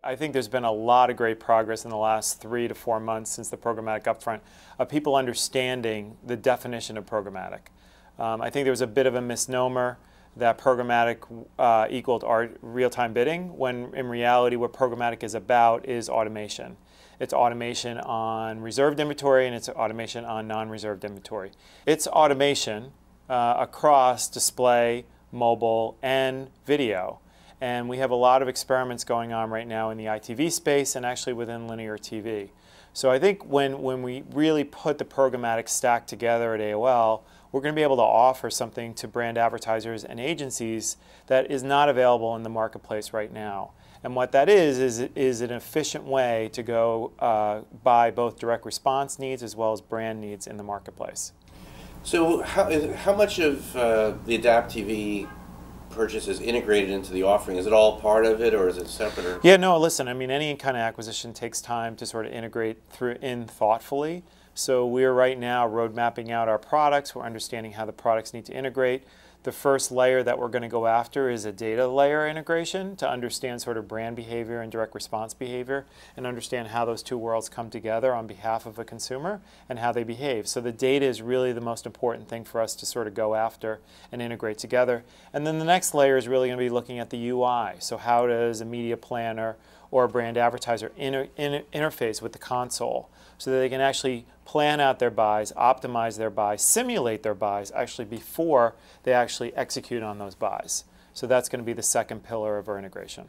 I think there's been a lot of great progress in the last 3 to 4 months since the programmatic upfront of people understanding the definition of programmatic. I think there was a bit of a misnomer that programmatic equaled real-time bidding, when in reality what programmatic is about is automation. It's automation on reserved inventory and it's automation on non-reserved inventory. It's automation across display, mobile, and video. And we have a lot of experiments going on right now in the ITV space and actually within linear TV. So I think when we really put the programmatic stack together at AOL, we're going to be able to offer something to brand advertisers and agencies that is not available in the marketplace right now. And what that is an efficient way to go buy both direct response needs as well as brand needs in the marketplace. So how much of the Adapt TV purchase is integrated into the offering? Is it all part of it, or is it separate? Or? Yeah, no, listen, I mean, any kind of acquisition takes time to sort of integrate in thoughtfully. So we're right now road mapping out our products. We're understanding how the products need to integrate. The first layer that we're going to go after is a data layer integration to understand sort of brand behavior and direct response behavior and understand how those two worlds come together on behalf of a consumer and how they behave. So the data is really the most important thing for us to sort of go after and integrate together. And then the next layer is really going to be looking at the UI. So how does a media planner or a brand advertiser interface with the console so that they can actually plan out their buys, optimize their buys, simulate their buys actually before they actually execute on those buys. So that's going to be the second pillar of our integration.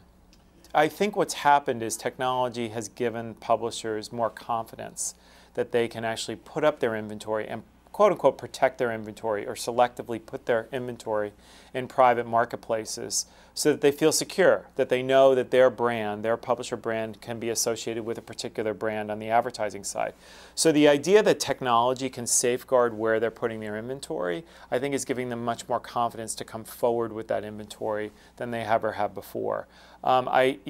I think what's happened is technology has given publishers more confidence that they can actually put up their inventory and quote-unquote protect their inventory or selectively put their inventory in private marketplaces so that they feel secure, that they know that their brand, their publisher brand, can be associated with a particular brand on the advertising side. So the idea that technology can safeguard where they're putting their inventory, I think is giving them much more confidence to come forward with that inventory than they ever have before. The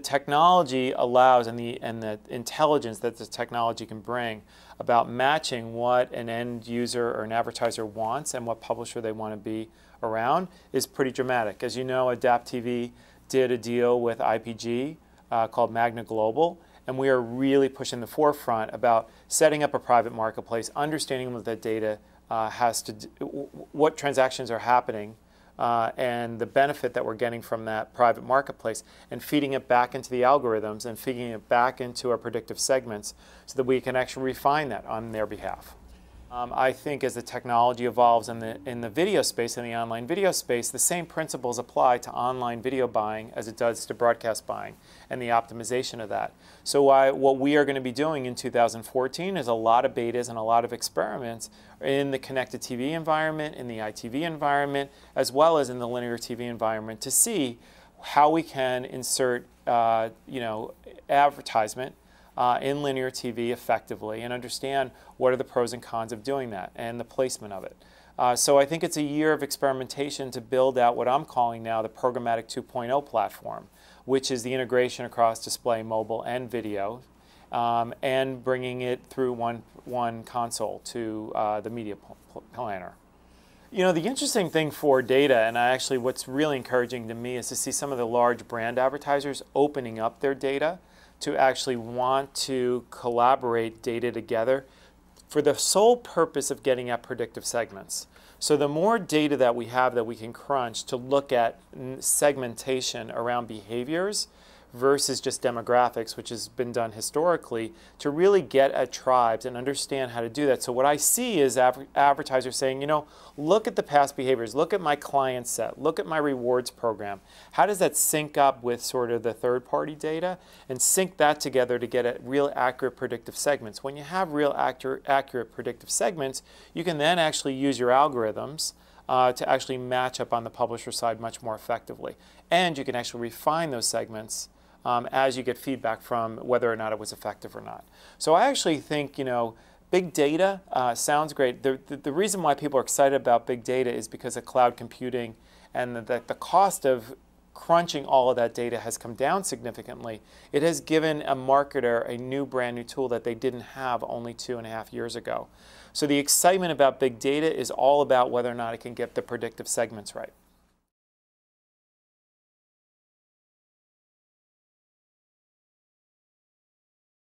technology allows, and the intelligence that the technology can bring about matching what an end user or an advertiser wants and what publisher they want to be around is pretty dramatic. As you know, Adapt TV did a deal with IPG called Magna Global, and we are really pushing the forefront about setting up a private marketplace, understanding what that data what transactions are happening, and the benefit that we're getting from that private marketplace, and feeding it back into the algorithms and feeding it back into our predictive segments so that we can actually refine that on their behalf. I think as the technology evolves in the video space, in the online video space, the same principles apply to online video buying as it does to broadcast buying and the optimization of that. So what we are going to be doing in 2014 is a lot of betas and a lot of experiments in the connected TV environment, in the ITV environment, as well as in the linear TV environment to see how we can insert advertisement in linear TV effectively and understand what are the pros and cons of doing that and the placement of it. So I think it's a year of experimentation to build out what I'm calling now the Programmatic 2.0 platform, which is the integration across display, mobile, and video, and bringing it through one console to the media planner. You know, the interesting thing for data, and what's really encouraging to me, is to see some of the large brand advertisers opening up their data to actually want to collaborate data together for the sole purpose of getting at predictive segments. So the more data that we have that we can crunch to look at segmentation around behaviors versus just demographics, which has been done historically, to really get at tribes and understand how to do that. So what I see is advertisers saying, look at the past behaviors, look at my client set, look at my rewards program. How does that sync up with sort of the third-party data and sync that together to get at real accurate predictive segments? When you have real accurate predictive segments, you can then actually use your algorithms to actually match up on the publisher side much more effectively. And you can actually refine those segments as you get feedback from whether or not it was effective or not. So I actually think, big data sounds great. The reason why people are excited about big data is because of cloud computing and the cost of crunching all of that data has come down significantly. It has given a marketer a brand new tool that they didn't have only 2.5 years ago. So the excitement about big data is all about whether or not it can get the predictive segments right.